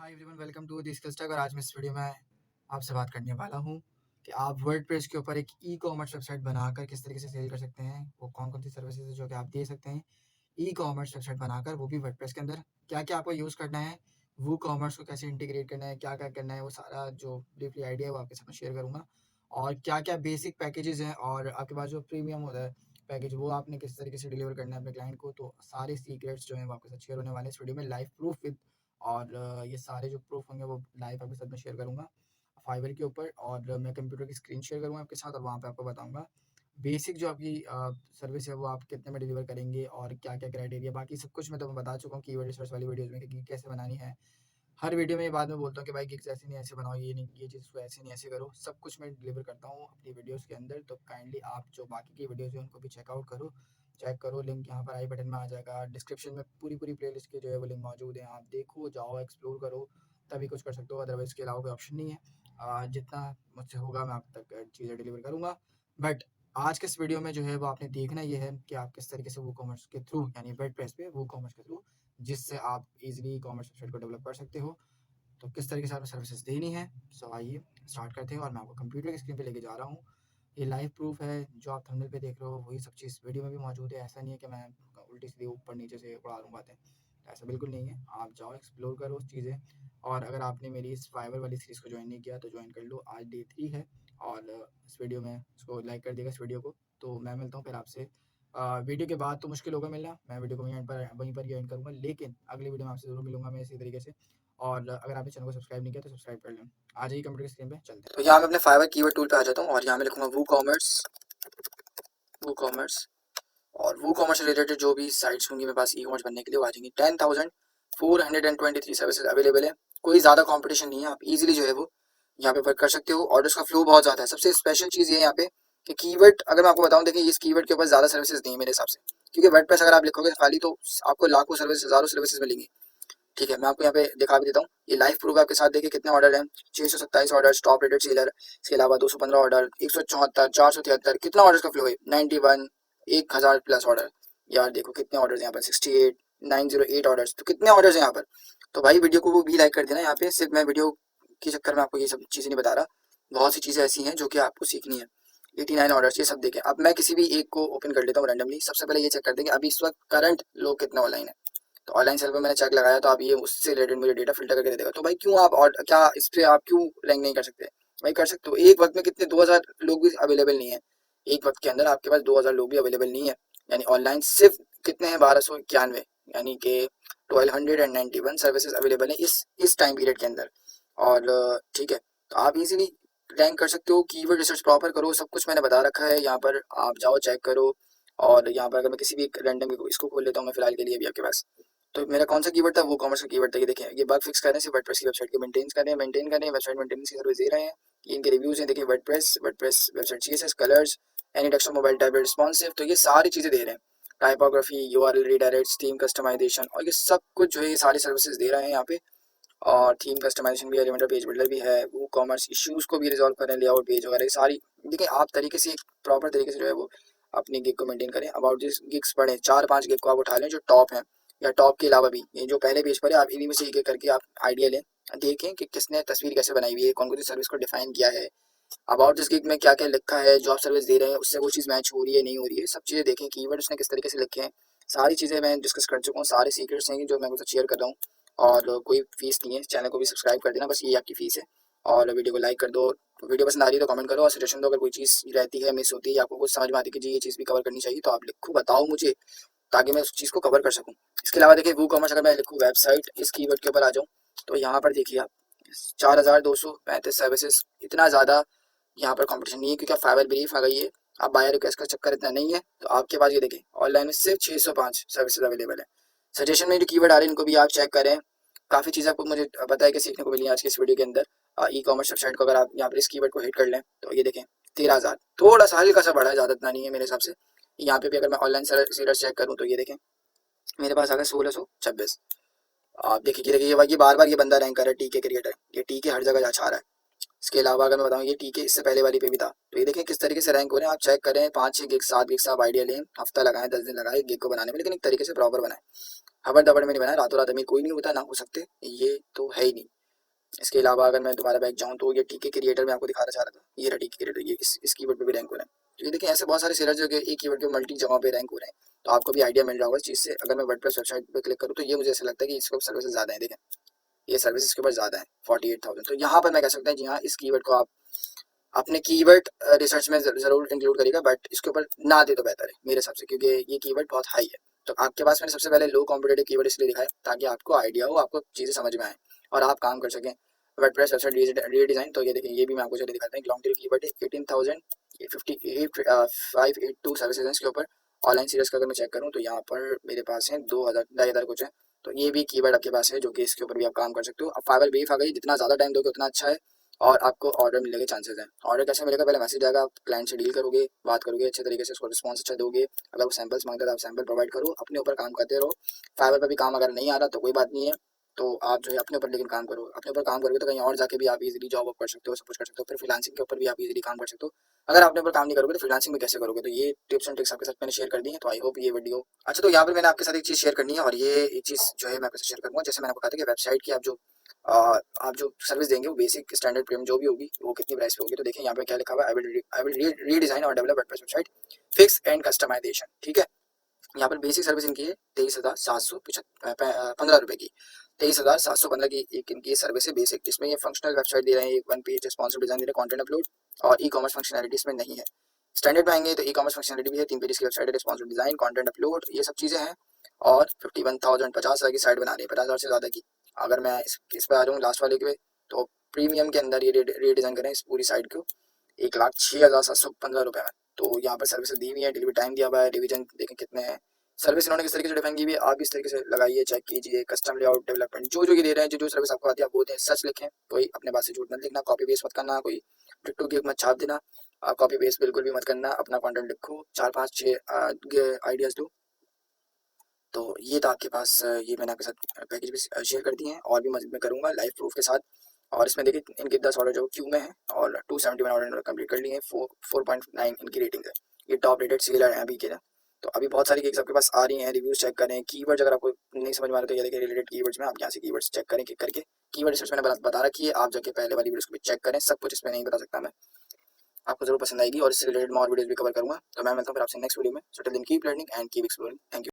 Hi everyone, welcome to the skill stack. और आज मैं इस वीडियो में आपसे बात करने वाला हूँ कि आप वर्डप्रेस के ऊपर एक ई कॉमर्स वेबसाइट बनाकर किस तरीके से सेल कर सकते हैं। वो कौन कौन सी सर्विसेज है जो कि आप दे सकते हैं ई कॉमर्स वेबसाइट बनाकर, वो भी वर्डप्रेस के अंदर। क्या क्या आपको यूज़ करना है, वो कॉमर्स को कैसे इंटीग्रेट करना है, क्या क्या करना है, वो सारा जो ब्रीफली आइडिया है वो आपके साथ शेयर करूँगा। और क्या क्या बेसिक पैकेजेस हैं और आपके पास जो प्रीमियम होता है पैकेज, वो आपने किस तरीके से डिलीवर करना है अपने क्लाइंट को। तो सारे सीक्रेट्स जो हैं वो आपके साथ शेयर होने वाले हैं इस वीडियो में, लाइव प्रूफ विद। और ये सारे जो प्रूफ होंगे वो लाइव आपके साथ मैं शेयर करूँगा फाइवर के ऊपर। और मैं कंप्यूटर की स्क्रीन शेयर करूँगा आपके साथ और वहाँ पे आपको बताऊँगा बेसिक जो आपकी सर्विस है वो आप कितने में डिलीवर करेंगे और क्या क्या क्राइटेरिया। बाकी सब कुछ मैं तो बता चुका हूँ कीवर्ड रिसर्च वाली वीडियोज़ में कि कैसे बनानी है। हर वीडियो में ये बात मैं बोलता हूँ कि भाई गिग्स ऐसे नहीं ऐसे बनाओ, ये नहीं ये चीज़ को ऐसे नहीं ऐसे करो। सब कुछ मैं डिलीवर करता हूँ अपनी वीडियोज़ के अंदर। तो काइंडली आप जो बाकी की वीडियोज़ हैं उनको भी चेक करो। लिंक यहाँ पर आई बटन में आ जाएगा, डिस्क्रिप्शन में पूरी पूरी प्लेलिस्ट के जो है वो लिंक मौजूद है। आप देखो, जाओ, एक्सप्लोर करो, तभी कुछ कर सकते हो। अदरवाइज़ के अलावा कोई ऑप्शन नहीं है। जितना मुझसे होगा मैं आप तक चीज़ें डिलीवर करूँगा। बट आज के इस वीडियो में जो है वो आपने देखना ये है कि आप किस तरीके से वो कॉमर्स के थ्रू, यानी वर्डप्रेस पे वो कॉमर्स के थ्रू, जिससे आप इजीली ई कॉमर्स वेबसाइट को डेवलप कर सकते हो। तो किस तरीके से आपको सर्विसेज देनी है। सो आइए स्टार्ट करते हैं। और मैं आपको कंप्यूटर की स्क्रीन पे लेके जा रहा हूँ। ये लाइव प्रूफ है, जो आप थंबनेल पे देख रहे हो वही सब चीज़ वीडियो में भी मौजूद है। ऐसा नहीं है कि मैं उल्टी सीधी ऊपर नीचे से उड़ा दूँ बातें, ऐसा बिल्कुल नहीं है। आप जाओ, एक्सप्लोर करो चीज़ें। और अगर आपने मेरी इस फाइवर वाली सीरीज़ को ज्वाइन नहीं किया तो ज्वाइन कर लो, आज डे 3 है। और इस वीडियो में इसको लाइक कर देगा इस वीडियो को। तो मैं मिलता हूँ फिर आपसे वीडियो के बाद। तो मुश्किल होगा मिलना, मैं वीडियो को वहीं पर ही एंड करूँगा, लेकिन अगली वीडियो में आपसे ज़रूर मिलूंगा मैं इसी तरीके से। और अगर आपने चैनल को सब्सक्राइब नहीं किया तो सब्सक्राइब कर लें। आ जाइए कंप्यूटर की स्क्रीन पे चलते हैं। तो यहाँ मैं अपने फाइवर कीवर्ड टूल पे आ जाता हूँ और यहाँ मैं लिखूंगा वो कॉमर्स। और वो कॉमर्स रिलेटेड जो भी साइट्स होंगी मेरे पास ई कॉमर्स बनने के लिए वो आ जाएंगी। 10,423 सर्विसेज अवेलेबल है। कोई ज़्यादा कंपटीशन नहीं है, आप इजीली जो है वो यहाँ पे वर्क कर सकते हो। ऑर्डर्स का फ्लो बहुत ज़्यादा है। सबसे स्पेशल चीज़ ये है यहाँ पे कि कीवर्ड, अगर मैं आपको बताऊँ, देखिए इस कीवर्ड के ऊपर ज़्यादा सर्विसेज नहीं है मेरे हिसाब से, क्योंकि वर्डप्रेस अगर आप लिखोगे खाली तो आपको लाखों सर्विस, हज़ारों सर्विसेज मिलेंगी। ठीक है, मैं आपको यहाँ पे दिखा भी देता हूँ। ये लाइव प्रूफ आपके साथ। देखिए कितने ऑर्डर हैं, 627 ऑर्डर, टॉप रेटेड सेलर। इसके अलावा 215 ऑर्डर, 174, 473, कितना ऑर्डर का फ्लो है, 91, 1000 प्लस ऑर्डर। यार देखो कितने ऑर्डर यहाँ पर, 68, 908 ऑर्डर्स। तो कितने ऑर्डर हैं यहाँ पर। तो भाई वीडियो को वो भी लाइक कर देना। यहाँ पे सिर्फ मैं वीडियो के चक्कर में आपको ये सब चीज़ें नहीं बता रहा, बहुत सी चीज़ें ऐसी हैं जो कि आपको सीखनी है। 89 ऑर्डर्स, ये सब देखें। अब मैं किसी भी एक को ओपन कर लेता हूँ रैंडमली। सबसे पहले ये चेक कर दें कि अभी इस वक्त करंट लोग कितने ऑनलाइन है। तो ऑनलाइन सेल पे मैंने चेक लगाया तो आप ये उससे रिलेटेड मुझे डेटा फिल्टर करके दे देगा। तो भाई क्यों आप क्या इस पे आप क्यों रैंक नहीं कर सकते। भाई कर सकते हो। एक वक्त में कितने 2000 लोग भी अवेलेबल नहीं है। एक वक्त के अंदर आपके पास 2000 लोग भी अवेलेबल नहीं है, यानी ऑनलाइन सिर्फ कितने हैं, 1291, यानी कि 1291 सर्विसेज अवेलेबल है इस टाइम पीरियड के अंदर। और ठीक है, तो आप इजीली रैंक कर सकते हो। कीवर्ड रिसर्च प्रॉपर करो, सब कुछ मैंने बता रखा है यहाँ पर, आप जाओ चेक करो। और यहाँ पर अगर मैं किसी भी रैंडम इसको खोल लेता हूँ मैं फिलहाल के लिए अभी आपके पास, तो मेरा कौन सा कीवर्ड था, वो कॉमर्स का कीवर्ड था। ये देखें, ये बग फिक्स कर रहे हैं, सिर्फ वर्डप्रेस की वेबसाइट को मेंटेन कर रहे हैं, वेबसाइट मेंटेनेंस की सर्विस दे रहे हैं। ये इनके रिव्यूज हैं। देखिए WordPress website CSS colours, any desktop mobile tablet responsive, तो ये सारी चीज़ें दे रहे हैं। Typography, URL redirects, theme customisation, और ये सब कुछ जो है ये सारी सर्विसेज दे रहे हैं यहाँ पे। और थीम कस्टमाइजेशन भी है, एलिमेंटर पेज बिल्डर भी है, वो कॉमर्स इश्यूज को भी रिजॉल्व करें, लेआउट पेज वगैरह सारी। देखिए आप तरीके से प्रॉपर तरीके से जो है वो अपनी गिग को मेंटेन करें। अबाउट दिस गिग्स पढ़ें, 4-5 गिग को आप उठा लें जो टॉप हैं, या टॉप के अलावा भी ये जो पहले पेज पर है आप इन्हीं में से एक करके आप आइडिया लें, देखें कि किसने तस्वीर कैसे बनाई हुई है, कौन कौन सी सर्विस को डिफाइन किया है, अबाउट दिस गिग में क्या क्या लिखा है, जो आप सर्विस दे रहे हैं उससे वो चीज़ मैच हो रही है नहीं हो रही है, सब चीज़ें देखें। कीवर्ड उसने किस तरीके से लिखे हैं, सारी चीज़ें मैं डिस्कस कर चुका हूँ। सारे सीक्रेट्स हैं जो मैं आपको शेयर कर रहा हूँ। और कोई फीस नहीं है, चैनल को भी सब्सक्राइब कर देना, बस ये आपकी फ़ीस है। और वीडियो को लाइक कर दो, वीडियो पसंद आ रही है तो कमेंट करो, और सजेशन दो। अगर कोई चीज़ रहती है, मिस होती है, आपको कुछ समझ में आती है कि जी ये चीज़ भी कवर करनी चाहिए, तो आप लिखो, बताओ मुझे, ताकि मैं उस चीज़ को कवर कर सकूँ। इसके अलावा देखिए वो कॉमर्स, अगर मैं लिखूँ वेबसाइट, इस कीवर्ड के ऊपर आ जाऊँ, तो यहाँ पर देखिए आप 4235 सर्विसेज, इतना ज़्यादा यहाँ पर कंपटीशन नहीं है, क्योंकि आप फाइवर ब्रीफ आ गई है। आप बायर रिक्वेस्ट का चक्कर इतना नहीं है, तो आपके पास ये देखें ऑनलाइन में सिर्फ 605 सर्विसेज अवेलेबल है। सजेशन में जो कीवर्ड आ रहे हैं इनको भी आप चेक करें। काफ़ी चीज़ें आपको मुझे पता है कि सीखने को मिली है आज की इस वीडियो के अंदर। ई कॉमर्स वेबसाइट को अगर आप यहाँ पर इस कीवर्ड को हिट कर लें तो ये देखें 13,000, थोड़ा सा हल्का सा बढ़ा है, ज़्यादा इतना नहीं है मेरे हिसाब से। यहाँ पे भी अगर मैं ऑनलाइन सीरस चेक करूँ तो ये देखें मेरे पास आ गया 1626। आप देखिए ये बार बार ये बंदा रैंक कर रहा है, टीके क्रिएटर, ये टीके हर जगह जा रहा है। इसके अलावा अगर मैं बताऊँ, ये टीके इससे पहले वाली पे भी था। तो ये देखें किस तरीके से रैंक हो रहे हैं, आप चेक करें। 5-6 गिग, 7 गिग से आप आइडिया लें, हफ्ता लगाएं, 10 दिन लगाएं गिग को बनाने में, लेकिन एक तरीके से प्रॉपर बनाएं। हबड़ दबड़ में नहीं बनाए, रातों रात अमीर कोई नहीं होता, ना हो सकते, ये तो है ही नहीं। इसके अलावा अगर मैं दोबारा बैक जाऊँ तो ये टीके क्रिएटर में आपको दिखाना चाह रहा था, ये रहा टीके क्रिएटर, ये इस कीवर्ड पे भी रैंक हो रहा है। तो ये देखिए ऐसे बहुत सारे सेलर जो कि एक कीवर्ड पे मल्टी जगह पे रैंक हो रहे हैं, तो आपको भी आइडिया मिल रहा होगा इस चीज़ से। अगर मैं वर्डप्रेस वेबसाइट पे क्लिक करूँ तो ये मुझे ऐसा लगता है कि इसके सर्विसेज ज़्यादा है, देखें ये सर्विस इसके ऊपर ज़्यादा है 48,000। तो यहाँ पर मैं कह सकता हूँ जी हाँ, इस कीवर्ड को आप अपने कीवर्ड रिसर्च में ज़रूर इंक्लूड करिएगा, बट इसके ऊपर ना दे तो बेहतर है मेरे हिसाब से, क्योंकि ये कीवर्ड बहुत हाई है। तो आपके पास मैंने सबसे पहले लो कॉम्पिटेटिव कीवर्ड इसलिए दिखाए ताकि आपको आइडिया हो, आपको चीज़ें समझ में आए और आप काम कर सकें वर्डप्रेस वेबसाइट रीडिज़ाइन। तो ये देखिए ये भी मैं आपको चलिए दिखाता हूँ। लॉन्ग टेल कीवर्ड है 18,582 सर्विसेज हैं इसके ऊपर। ऑनलाइन सीरीज का अगर मैं चेक करूँ तो यहाँ पर मेरे पास है 2,000 कुछ है। तो ये भी कीवर्ड आपके पास है जो कि इसके ऊपर भी आप काम कर सकते हो। अब फाइवर बेफ आ गई, जितना ज़्यादा टाइम दोगे उतना अच्छा है और आपको ऑर्डर मिलने के चांसेस हैं। ऑर्डर कैसे मिलेगा, पहले मैसेज आएगा, आप क्लाइंट से डील करोगे, बात करोगे अच्छे तरीके से, उसको रिस्पॉन्स अच्छा दोगे। अगर वो सैंपल्स मांगता है तो आप सैंपल प्रोवाइड करो, अपने ऊपर काम करते रहो। फाइवर पर भी काम अगर नहीं आ रहा तो कोई बात नहीं है, तो आप जो है अपने ऊपर लेकिन काम करो। अपने ऊपर काम करोगे तो कहीं और जाके भी आप इजीली जॉब कर सकते हो, सब कुछ कर सकते हो। फिर फ्रीलांसिंग के ऊपर भी आप इजीली काम कर सकते हो। अगर अपने ऊपर काम नहीं करोगे तो फ्रीलांसिंग में कैसे करोगे। तो ये टिप्स एंड ट्रिक्स आपके साथ मैंने शेयर कर दी है। तो आई होप ये वीडियो अच्छा। तो यहाँ पर मैंने आपके साथ एक चीज़ शेयर करनी है और ये एक चीज़ जो है मैं आपके साथ शेयर करूँगा। जैसे मैंने आपको कहा था कि वेबसाइट की आप जो सर्विस देंगे वो बेसिक स्टैंडर्ड प्रीमियम जो भी होगी वो कितनी प्राइस पे होगी। तो देखिए यहाँ पे क्या लिखा हुआ है, आई विल रीडिजाइन और develop WordPress website fix and customisation. ठीक है, यहाँ पर बेसिक सर्विस इनकी है 23,715 की। 23,715 की एक इनकी सर्विस है बेसिक। इसमें ये फंक्शनल वेबसाइट दे रहे हैं, एक वन पेज रिस्पॉन्सिव डिजाइन दे रहे हैं, कंटेंट अपलोड और ई कॉमर्स फंक्शनैलिटी इसमें नहीं है। स्टैंडर्ड में आएंगे तो ई कॉमर्स फंक्शनैलिटी भी है, 3 पेज की वेबसाइट है, रिस्पॉन्सिव डिजाइन, कंटेंट अपलोड, ये सब चीज़ें हैं। और 51,000 50,000 की साइट बना रही है, 50,000 से ज़्यादा की। अगर मैं इस पर आ रहा हूँ लास्ट वाले के, तो प्रीमियम के अंदर ये रीडिज़ाइन करें इस पूरी साइट को 1,06,715 में। तो यहाँ पर सर्विस दी हुई है, डिलीवरी टाइम दिया हुआ है, डिवीजन देखें कितने हैं। सर्विस इन्होंने किस तरीके से डिफाइन की हुई है, आप इस तरीके से लगाइए, चेक कीजिए। कस्टम लेआउट डेवलपमेंट जो ये दे रहे हैं, जो सर्विस आपको आती है आप वो दें, सच लिखें, कोई अपने पास से झूठ मत लिखना, कॉपी पेस्ट मत करना, कोई डिट्टो गिग मत छाप देना, कॉपी पेस्ट बिल्कुल भी मत करना। अपना कंटेंट लिखो, 4 5 6 आइडियाज़ दो। तो ये था आपके पास, ये मैंने आपके साथ पैकेज भी शेयर कर दिए हैं और भी मैं करूँगा लाइव प्रूफ के साथ। और इसमें देखिए इनके 10 ऑर्डर जो क्यू में है और 271 ऑर्डर कंप्लीट कर लिए हैं, 4.9 इनकी रेटिंग है। ये टॉप रेटेड सेलर है अभी के ना। तो अभी बहुत सारी गिग्स आपके पास आ रही हैं, रिव्यूज चेक करें। कीवर्ड्स अगर आपको नहीं समझ में आ रहा तो ये देखिए रिलेटेड कीवर्ड्स में आप यहाँ से कीवर्ड्स चेक करें, क्लिक करके कीवर्ड रिसर्च मैंने बता रखी है, आप जाके पहले वाली वीडियोस को भी चेक करें। सब कुछ इसमें नहीं बता सकता मैं, आपको जरूर पसंद आएगी और इससे रिलेटेड मैं और वीडियोस भी कवर करूँगा। तो मैं मिलता हूँ फिर आपसे नेक्स्ट वीडियो में। So till then keep learning and keep exploring. Thank you.